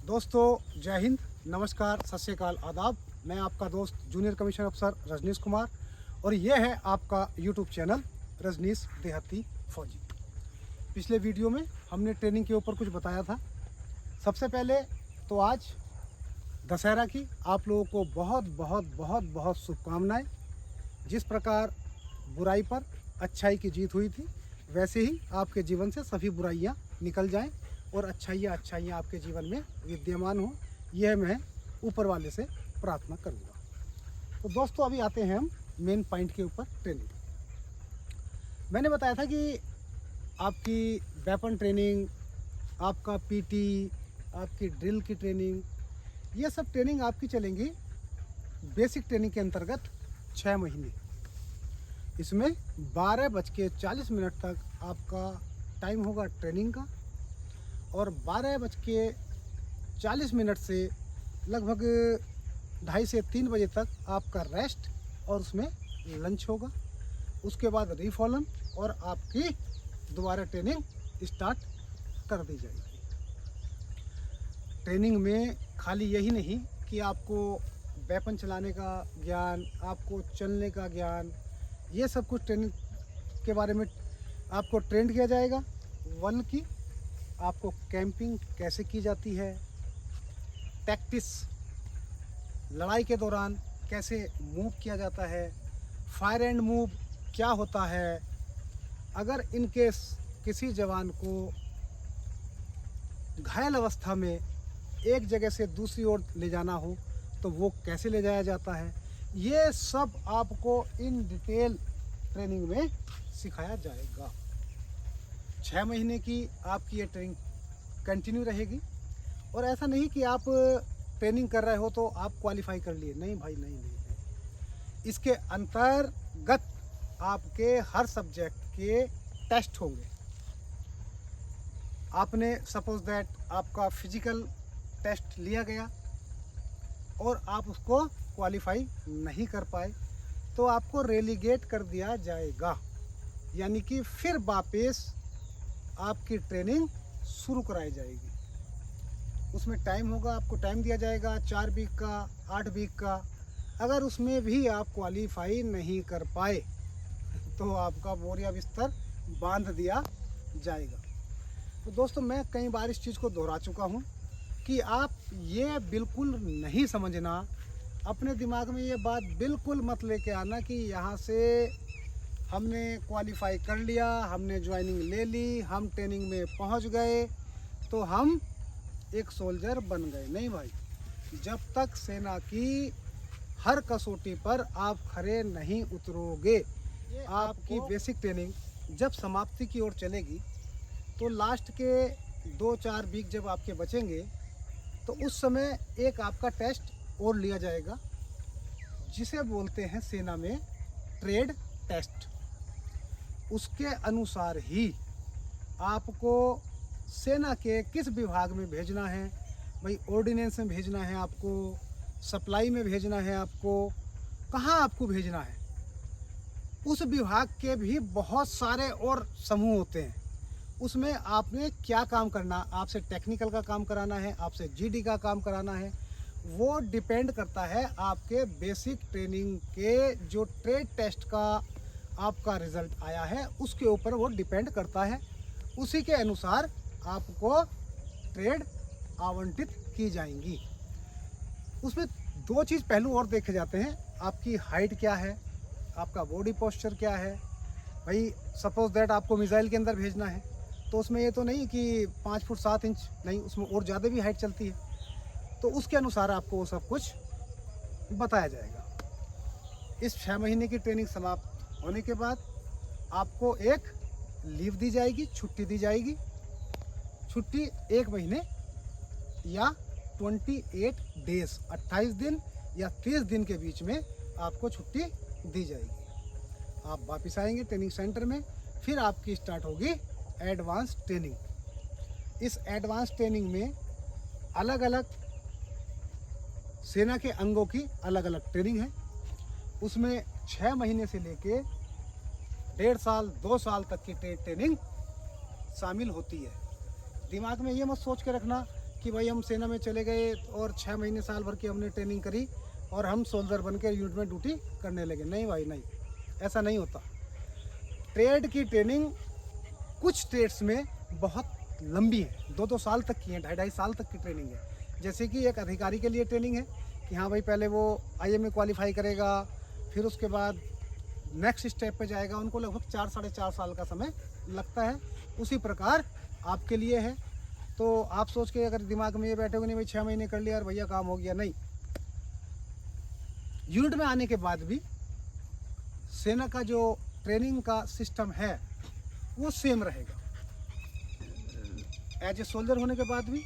दोस्तों जय हिंद, नमस्कार, सत श्री अकाल, आदाब। मैं आपका दोस्त जूनियर कमीशन अफसर रजनीश कुमार और ये है आपका यूट्यूब चैनल रजनीश देहाती फौजी। पिछले वीडियो में हमने ट्रेनिंग के ऊपर कुछ बताया था। सबसे पहले तो आज दशहरा की आप लोगों को बहुत बहुत बहुत बहुत शुभकामनाएं। जिस प्रकार बुराई पर अच्छाई की जीत हुई थी, वैसे ही आपके जीवन से सभी बुराइयां निकल जाएं और अच्छाइयाँ आपके जीवन में विद्यमान हो, यह मैं ऊपर वाले से प्रार्थना करूँगा। तो दोस्तों अभी आते हैं हम मेन पॉइंट के ऊपर। ट्रेनिंग मैंने बताया था कि आपकी वेपन ट्रेनिंग, आपका पीटी, आपकी ड्रिल की ट्रेनिंग, ये सब ट्रेनिंग आपकी चलेंगी बेसिक ट्रेनिंग के अंतर्गत 6 महीने। इसमें 12:40 तक आपका टाइम होगा ट्रेनिंग का और 12:40 से लगभग 2:30 से 3 बजे तक आपका रेस्ट और उसमें लंच होगा। उसके बाद रीफॉलन और आपकी दोबारा ट्रेनिंग स्टार्ट कर दी जाएगी। ट्रेनिंग में खाली यही नहीं कि आपको वेपन चलाने का ज्ञान, आपको चलने का ज्ञान, ये सब कुछ ट्रेनिंग के बारे में आपको ट्रेन किया जाएगा, बल्कि आपको कैंपिंग कैसे की जाती है, टैक्टिस लड़ाई के दौरान कैसे मूव किया जाता है, फायर एंड मूव क्या होता है, अगर इनकेस किसी जवान को घायल अवस्था में एक जगह से दूसरी ओर ले जाना हो तो वो कैसे ले जाया जाता है, ये सब आपको इन डिटेल ट्रेनिंग में सिखाया जाएगा। 6 महीने की आपकी ये ट्रेनिंग कंटिन्यू रहेगी। और ऐसा नहीं कि आप ट्रेनिंग कर रहे हो तो आप क्वालिफाई कर लिए, नहीं भाई, नहीं। इसके अंतर्गत आपके हर सब्जेक्ट के टेस्ट होंगे। आपने सपोज दैट आपका फिजिकल टेस्ट लिया गया और आप उसको क्वालिफाई नहीं कर पाए तो आपको रेलीगेट कर दिया जाएगा, यानी कि फिर वापस आपकी ट्रेनिंग शुरू कराई जाएगी। उसमें टाइम होगा, आपको टाइम दिया जाएगा 4 वीक का, 8 वीक का। अगर उसमें भी आप क्वालिफाई नहीं कर पाए तो आपका बोरिया बिस्तर बांध दिया जाएगा। तो दोस्तों मैं कई बार इस चीज़ को दोहरा चुका हूँ कि आप ये बिल्कुल नहीं समझना, अपने दिमाग में ये बात बिल्कुल मत लेके आना कि यहाँ से हमने क्वालिफाई कर लिया, हमने ज्वाइनिंग ले ली, हम ट्रेनिंग में पहुँच गए तो हम एक सोल्जर बन गए। नहीं भाई, जब तक सेना की हर कसौटी पर आप खरे नहीं उतरोगे, आपकी बेसिक ट्रेनिंग जब समाप्ति की ओर चलेगी तो लास्ट के 2-4 वीक जब आपके बचेंगे तो उस समय एक आपका टेस्ट और लिया जाएगा, जिसे बोलते हैं सेना में ट्रेड टेस्ट। उसके अनुसार ही आपको सेना के किस विभाग में भेजना है, भाई ऑर्डिनेंस में भेजना है, आपको सप्लाई में भेजना है, आपको कहाँ आपको भेजना है। उस विभाग के भी बहुत सारे और समूह होते हैं। उसमें आपने क्या काम करना, आपसे टेक्निकल का काम कराना है, आपसे जीडी का काम कराना है, वो डिपेंड करता है आपके बेसिक ट्रेनिंग के जो ट्रेड टेस्ट का आपका रिज़ल्ट आया है उसके ऊपर वो डिपेंड करता है। उसी के अनुसार आपको ट्रेड आवंटित की जाएंगी। उसमें 2 चीज़ पहलू और देखे जाते हैं, आपकी हाइट क्या है, आपका बॉडी पोस्चर क्या है। भाई सपोज दैट आपको मिसाइल के अंदर भेजना है तो उसमें ये तो नहीं कि 5 फुट 7 इंच, नहीं, उसमें और ज़्यादा भी हाइट चलती है। तो उसके अनुसार आपको वो सब कुछ बताया जाएगा। इस 6 महीने की ट्रेनिंग समाप्त होने के बाद आपको एक लीव दी जाएगी, छुट्टी दी जाएगी। छुट्टी 1 महीने या 28 डेज, 28 दिन या 30 दिन के बीच में आपको छुट्टी दी जाएगी। आप वापस आएंगे ट्रेनिंग सेंटर में, फिर आपकी स्टार्ट होगी एडवांस ट्रेनिंग। इस एडवांस ट्रेनिंग में अलग अलग सेना के अंगों की अलग अलग ट्रेनिंग है। उसमें 6 महीने से लेके 1.5 साल 2 साल तक की ट्रेनिंग शामिल होती है। दिमाग में ये मत सोच के रखना कि भाई हम सेना में चले गए और 6 महीने साल भर की हमने ट्रेनिंग करी और हम सोल्जर बन के यूनिट में ड्यूटी करने लगे। नहीं भाई नहीं, ऐसा नहीं होता। ट्रेड की ट्रेनिंग कुछ ट्रेड्स में बहुत लंबी है, 2-2 साल तक की है, 2.5 साल तक की ट्रेनिंग है। जैसे कि एक अधिकारी के लिए ट्रेनिंग है कि हाँ भाई पहले वो IMA क्वालिफाई करेगा, फिर उसके बाद नेक्स्ट स्टेप पे जाएगा, उनको लगभग 4-4.5 साल का समय लगता है। उसी प्रकार आपके लिए है। तो आप सोच के अगर दिमाग में ये बैठोगे नहीं भाई 6 महीने कर लिया और भैया काम हो गया, नहीं। यूनिट में आने के बाद भी सेना का जो ट्रेनिंग का सिस्टम है वो सेम रहेगा। एज ए सोल्जर होने के बाद भी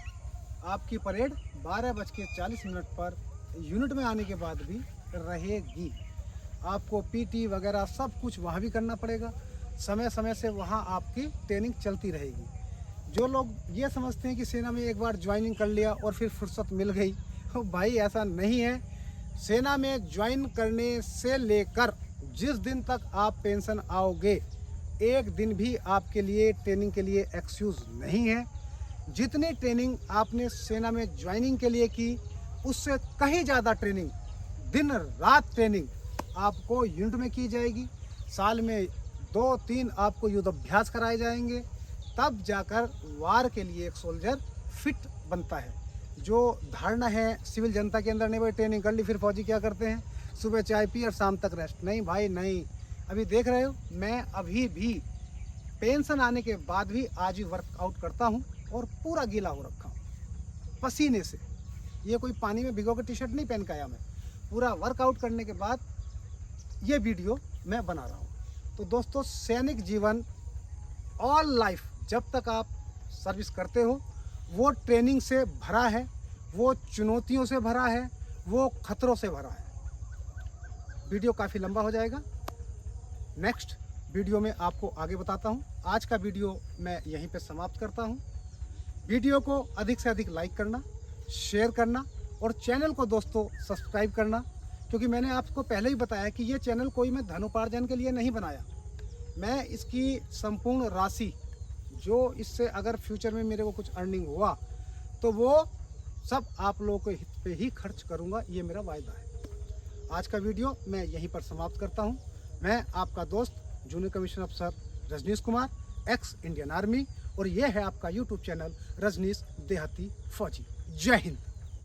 आपकी परेड 12:40 पर यूनिट में आने के बाद भी रहेगी। आपको PT वगैरह सब कुछ वहाँ भी करना पड़ेगा। समय समय से वहाँ आपकी ट्रेनिंग चलती रहेगी। जो लोग ये समझते हैं कि सेना में एक बार ज्वाइनिंग कर लिया और फिर फुर्सत मिल गई, भाई ऐसा नहीं है। सेना में ज्वाइन करने से लेकर जिस दिन तक आप पेंशन आओगे, एक दिन भी आपके लिए ट्रेनिंग के लिए एक्सक्यूज़ नहीं है। जितनी ट्रेनिंग आपने सेना में ज्वाइनिंग के लिए की, उससे कहीं ज़्यादा ट्रेनिंग, दिन रात ट्रेनिंग आपको यूनिट में की जाएगी। साल में 2-3 आपको युद्ध अभ्यास कराए जाएंगे, तब जाकर वार के लिए एक सोल्जर फिट बनता है। जो धारणा है सिविल जनता के अंदर, नहीं भाई ट्रेनिंग कर ली फिर फौजी क्या करते हैं, सुबह चाय पी और शाम तक रेस्ट। नहीं भाई नहीं। अभी देख रहे हो, मैं अभी भी पेंशन आने के बाद भी आज ही वर्कआउट करता हूँ और पूरा गीला हो रखा हूँ पसीने से। ये कोई पानी में भिगो के टी-शर्ट नहीं पहन के आया मैं। पूरा वर्कआउट करने के बाद ये वीडियो मैं बना रहा हूँ। तो दोस्तों, सैनिक जीवन ऑल लाइफ जब तक आप सर्विस करते हो वो ट्रेनिंग से भरा है, वो चुनौतियों से भरा है, वो खतरों से भरा है। वीडियो काफ़ी लंबा हो जाएगा, नेक्स्ट वीडियो में आपको आगे बताता हूँ। आज का वीडियो मैं यहीं पे समाप्त करता हूँ। वीडियो को अधिक से अधिक लाइक करना, शेयर करना और चैनल को दोस्तों सब्सक्राइब करना, क्योंकि मैंने आपको पहले ही बताया कि ये चैनल कोई मैं धनोपार्जन के लिए नहीं बनाया। मैं इसकी संपूर्ण राशि, जो इससे अगर फ्यूचर में मेरे को कुछ अर्निंग हुआ तो वो सब आप लोगों के हित पे ही खर्च करूँगा, ये मेरा वायदा है। आज का वीडियो मैं यहीं पर समाप्त करता हूँ। मैं आपका दोस्त जूनियर कमीशन अफसर Rajneesh Kumar, ex Indian army, और ये है आपका यूट्यूब चैनल रजनीश देहाती फौजी। जय हिंद।